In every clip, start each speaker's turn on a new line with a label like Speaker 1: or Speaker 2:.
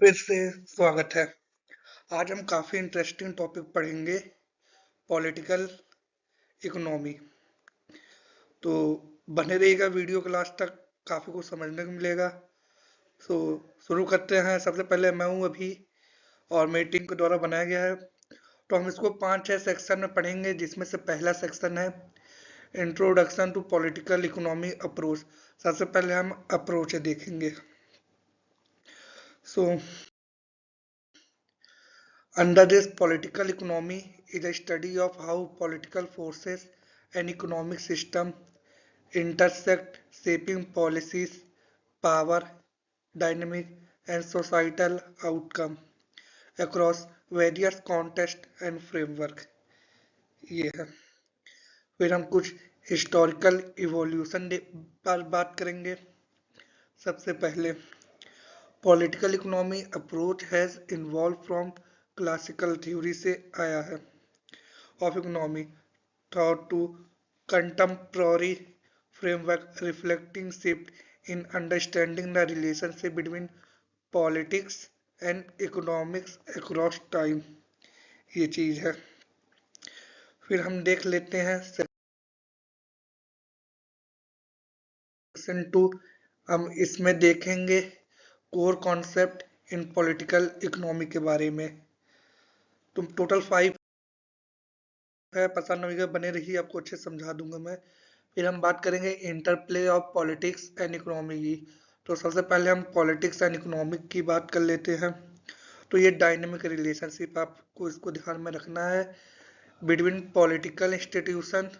Speaker 1: फिर से स्वागत है। आज हम काफ़ी इंटरेस्टिंग टॉपिक पढ़ेंगे, पॉलिटिकल इकोनॉमी। तो बने रहिएगा वीडियो के लास्ट तक, काफ़ी कुछ समझने को मिलेगा। तो शुरू करते हैं। सबसे पहले मैं हूँ अभी, और मेरी टीम के द्वारा बनाया गया है। तो हम इसको 5-6 सेक्शन में पढ़ेंगे, जिसमें से पहला सेक्शन है introduction to political economy approach. सबसे पहले हम अप्रोच देखेंगे। सो under this, political economy is a study of how political forces and economic system intersect, shaping policies, power, dynamic, and societal outcome across various contexts and framework। ये है। फिर हम कुछ historical evolution पर बात करेंगे। सबसे पहले political economy approach has involve from classical theory से आया है of economy thought to contemporary framework reflecting shift in understanding the relationship between politics and economics across time। ये चीज है। फिर हम देख लेते हैं सेक्शन 2। हम इसमें देखेंगे core concept in political economy के बारे में। तुम टोटल 5 है, पसंद होगा, बने रहिए, आपको अच्छे समझा दूंगा मैं। फिर हम बात करेंगे interplay of politics and economy की। तो सबसे पहले हम पॉलिटिक्स एंड इकोनॉमिक की बात कर लेते हैं। तो ये डायनेमिक रिलेशनशिप, आपको इसको ध्यान में रखना है, between political institution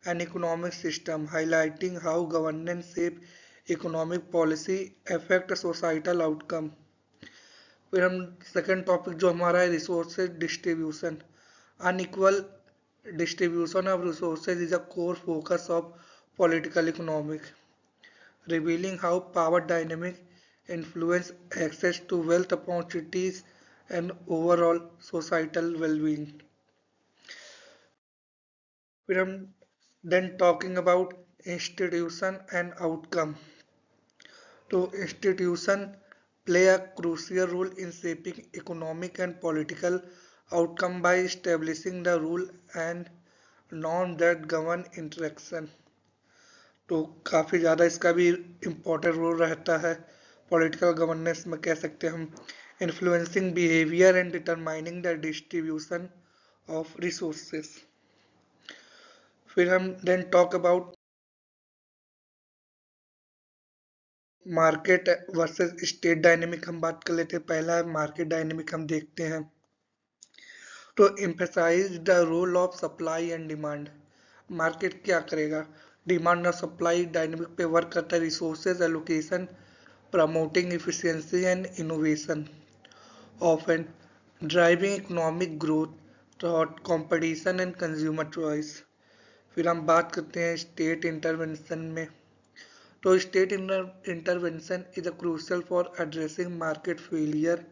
Speaker 1: and economic system, highlighting how governance shape economic policy affect societal outcome. फिर हम सेकेंड टॉपिक जो हमारा है resources distribution. Unequal distribution of resources is a core focus of political economics, revealing how power dynamics influence access to wealth opportunities and overall societal well-being। फिर हम then talking about institution and outcome। तो institution play a crucial role in shaping economic and political outcome by establishing the rule and norm that govern interaction। तो काफ़ी ज़्यादा इसका भी important role रहता है पॉलिटिकल गवर्नेंस में, कह सकते हैं हम। Influencing behaviour and determining the distribution of resources. फिर हम then talk about market versus state dynamic, हम बात कर लेते हैं। पहला है मार्केट डायनेमिक, हम देखते हैं। तो emphasise the role of supply and demand. Market क्या करेगा? डिमांड और सप्लाई डायनेमिक पे वर्क करता है। Resources allocation, promoting efficiency and innovation, often driving economic growth through competition and consumer choice। फिर हम बात करते हैं स्टेट इंटरवेंशन में। तो state intervention is a crucial for addressing market failure,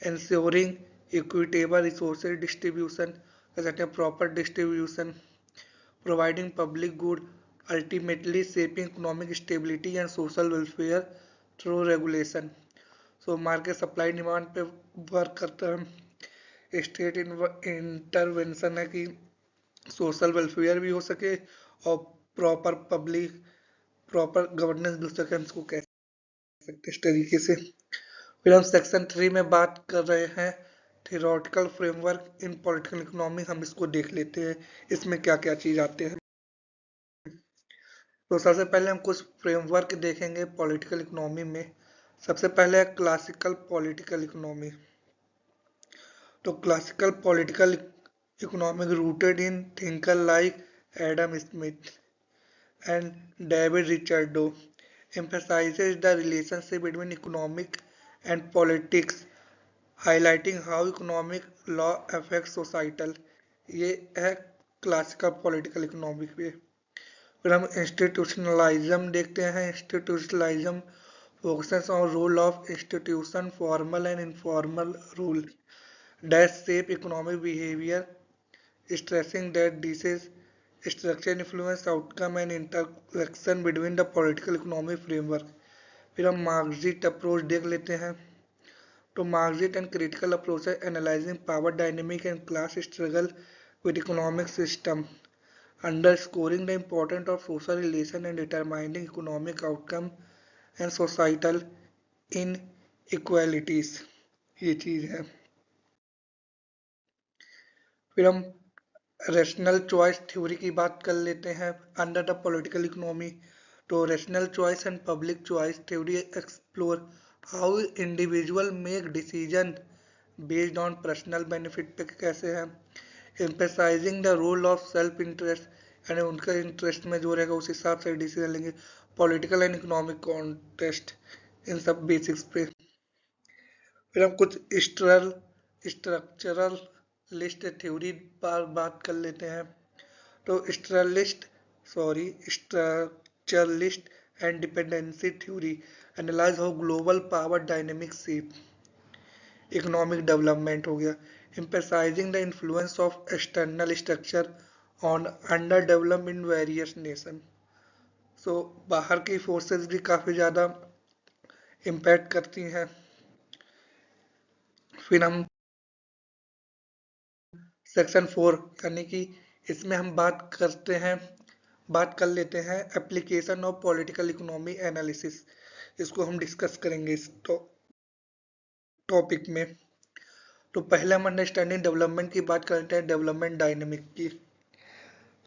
Speaker 1: ensuring equitable resources distribution, कह सकते हैं proper distribution, providing public good, ultimately shaping economic stability and social welfare through regulation। So market supply demand पे work करता है। State intervention है कि social welfare भी हो सके और प्रॉपर पब्लिक प्रॉपर गवर्नेंस भी हो सके, हम इसको कह सकते हैं इस तरीके से। फिर हम सेक्शन 3 में बात कर रहे हैं theoretical framework in political economy. हम इसको देख लेते हैं, इसमें क्या क्या चीज आते हैं। तो सबसे पहले हम कुछ फ्रेमवर्क देखेंगे पॉलिटिकल इकोनॉमी में। सबसे पहले है क्लासिकल पॉलिटिकल इकोनॉमी। तो classical political economic rooted in thinker like Adam Smith and David Ricardo emphasizes the relationship between economic and politics, highlighting how economic law affects societal। ये है classical political economic पे। फिर हम institutionalism देखते हैं। Institutionalism focuses on role of institution, formal and informal rule that shape economic behavior, stressing that disease structure influence outcome and interaction between the political economic framework। फिर हम Marxist approach देख लेते हैं। to Marxist and critical approaches analyzing power dynamic and class struggle with economic system, underscoring the importance of social relation and determining economic outcome and societal inequalities। ये चीज है। फिर हम रेशनल चॉइस थ्योरी की बात कर लेते हैं अंडर द पॉलिटिकल इकोनॉमी। तो rational choice and public choice theory explore how individual make decision based on personal benefit पे कैसे है, emphasising the role of self interest यानी उनका इंटरेस्ट में जो रहेगा उस हिसाब से डिसीजन लेंगे, पॉलिटिकल एंड इकोनॉमिक कॉन्टेस्ट, इन सब बेसिक्स पे। फिर हम कुछ स्ट्रक्चरल लिस्ट थ्योरी पर बात कर लेते हैं। तो structuralist and dependency theory analyse how global power dynamic shape economic development हो गया, emphasizing the influence of external structure on underdevelopment in various nation। सो बाहर की फोर्सेस भी काफ़ी ज़्यादा इम्पैक्ट करती हैं। फिर हम सेक्शन 4 यानी कि इसमें हम बात कर लेते हैं application of political economy analysis. इसको हम डिस्कस करेंगे इस टॉपिक में। तो पहले हम अंडरस्टैंडिंग डेवलपमेंट की बात करते हैं, डेवलपमेंट डायनेमिक की।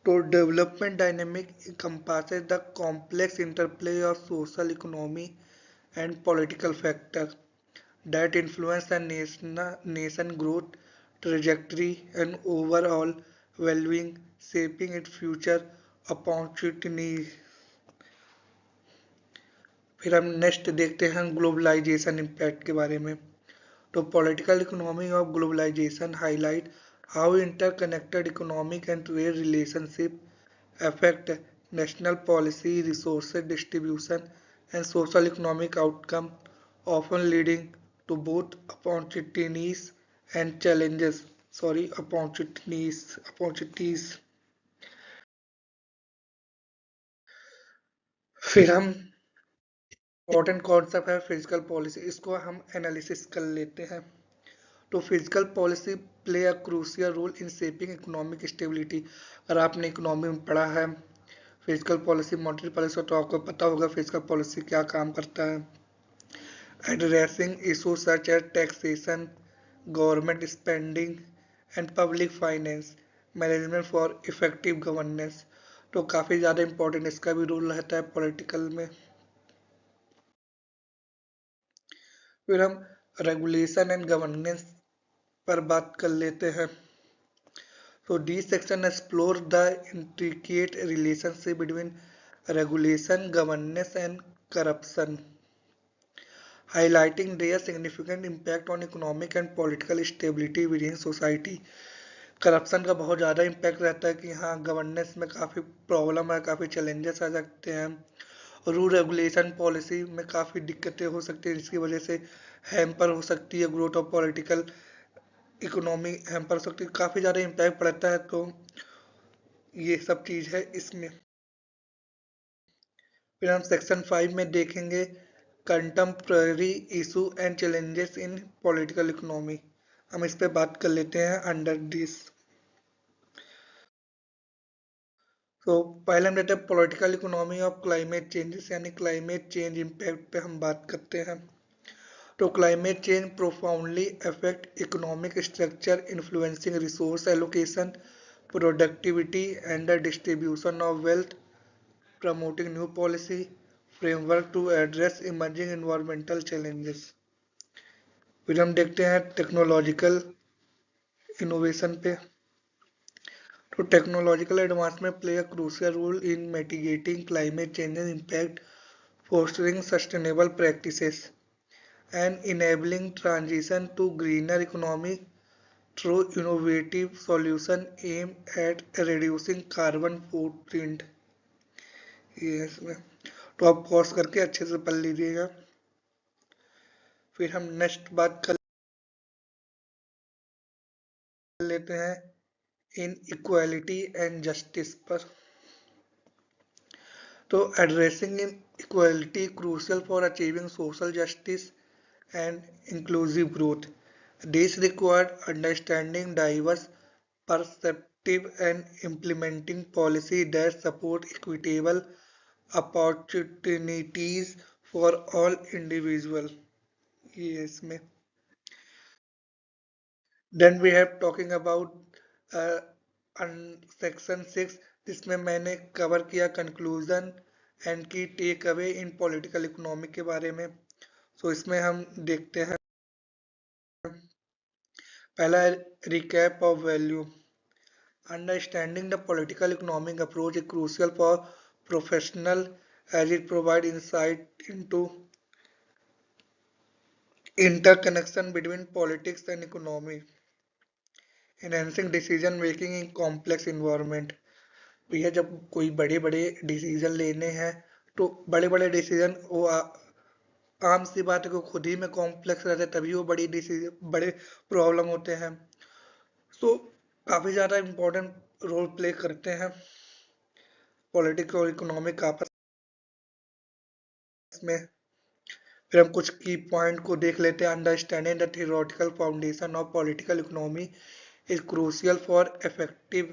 Speaker 1: तो development dynamic encompasses the complex interplay of social, economy, and political factors that influence a nation growth trajectory and overall well-being, shaping its future opportunities। फिर हम नेक्स्ट देखते हैं ग्लोबलाइजेशन इम्पैक्ट के बारे में। तो political economy of globalisation highlight how interconnected economic and trade relationship affect national policy, resources distribution, and social economic outcome, often leading to both opportunities and challenges। opportunities। फिर हम important concept है physical policy, इसको हम analysis कर लेते हैं। तो physical policy play a crucial role in shaping economic stability. अगर आपने इकोनॉमी में पढ़ा है फिजिकल पॉलिसी, मॉनेटरी पॉलिसी, तो आपको पता होगा फिजिकल पॉलिसी क्या काम करता है। Addressing issue such as taxation, government spending and public finance management for effective governance. तो काफ़ी ज़्यादा इंपॉर्टेंट इसका भी रोल रहता है पॉलिटिकल में। फिर हम रेगुलेशन एंड गवर्नेंस पर बात कर लेते हैं। So this section explores the intricate relationship between regulation, governance, and corruption, highlighting their significant impact on economic and political stability within society। Corruption का बहुत ज़्यादा इम्पैक्ट रहता है कि हाँ गवर्नेंस में काफ़ी प्रॉब्लम है, काफ़ी चैलेंजेस आ सकते हैं। रूल रेगुलेशन पॉलिसी में काफ़ी दिक्कतें हो सकती हैं, जिसकी वजह से हैम्पर हो सकती है growth of political economy, hamper हो सकती है, काफ़ी ज़्यादा इम्पैक्ट पड़ता है। तो ये सब चीज़ है इसमें। फिर हम सेक्शन 5 में देखेंगे contemporary issue and challenges in political economy. हम इस पे बात कर लेते हैं अंडर दिस। तो पहले हम लेते हैं political economy of climate changes यानी क्लाइमेट चेंज इम्पैक्ट पे हम बात करते हैं। तो climate change profoundly affect economic structure influencing resource allocation, productivity and the distribution of wealth, promoting new policy framework to address emerging environmental challenges। फिर हम देखते हैं टेक्नोलॉजिकल इनोवेशन पे। तो technological advancement play a crucial role in mitigating climate change impact, fostering sustainable practices and enabling transition to greener economy through innovative solution aimed at reducing carbon footprint। ये है इसमें, तो आप पॉज करके अच्छे से पढ़ लीजिएगा। फिर हम नेक्स्ट बात कर लेते हैं इन इक्वालिटी एंड जस्टिस पर। तो addressing in equality crucial for achieving social justice and inclusive growth. This required understanding diverse perspective and implementing policy that support equitable opportunities for all individuals. Yes, में Then we have talking about uh, section 6, जिसमें मैंने cover किया conclusion and की takeaway in political economy के बारे में. So इसमें हम देखते हैं पहला recap of value. Understanding the political economic approach is crucial for professional as it provides insight into interconnection between politics and economy, enhancing decision making in complex environment. भैया जब कोई बड़े बड़े डिसीजन लेने हैं तो बड़े बड़े डिसीजन वो आम सी बात है कि खुद ही में कॉम्प्लेक्स रहते हैं, तभी वो बड़ी डिसीजन बड़े प्रॉब्लम होते हैं. सो काफ़ी ज़्यादा इम्पोर्टेंट रोल प्ले करते हैं पॉलिटिक्स और इकोनॉमिक आपस में. फिर हम कुछ की पॉइंट को देख लेते हैं. Understanding the theoretical foundation of political economy is crucial for effective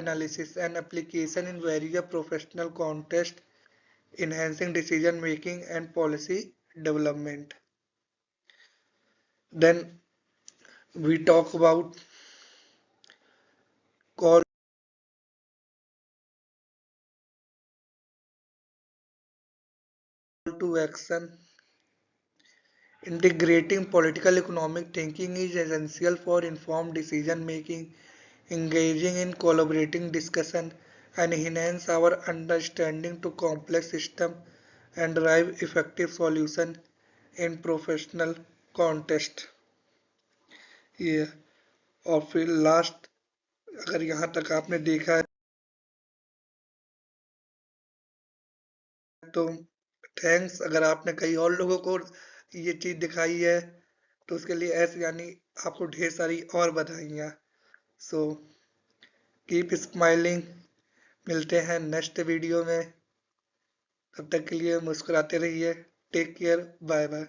Speaker 1: analysis and application in various professional contexts, enhancing decision making and policy development. Then we talk about call to action. Integrating political economic thinking is essential for informed decision making, engaging in collaborating discussion, and enhance our understanding to complex systems and derive effective solution in professional context. ये और फिर last, अगर यहाँ तक आपने देखा है तो थैंक्स. अगर आपने कई और लोगों को ये चीज़ दिखाई है तो उसके लिए ऐसे यानी आपको ढेर सारी और बधाइयाँ. So keep smiling. मिलते हैं नेक्स्ट वीडियो में. तब तक के लिए मुस्कुराते रहिए. Take care. Bye bye.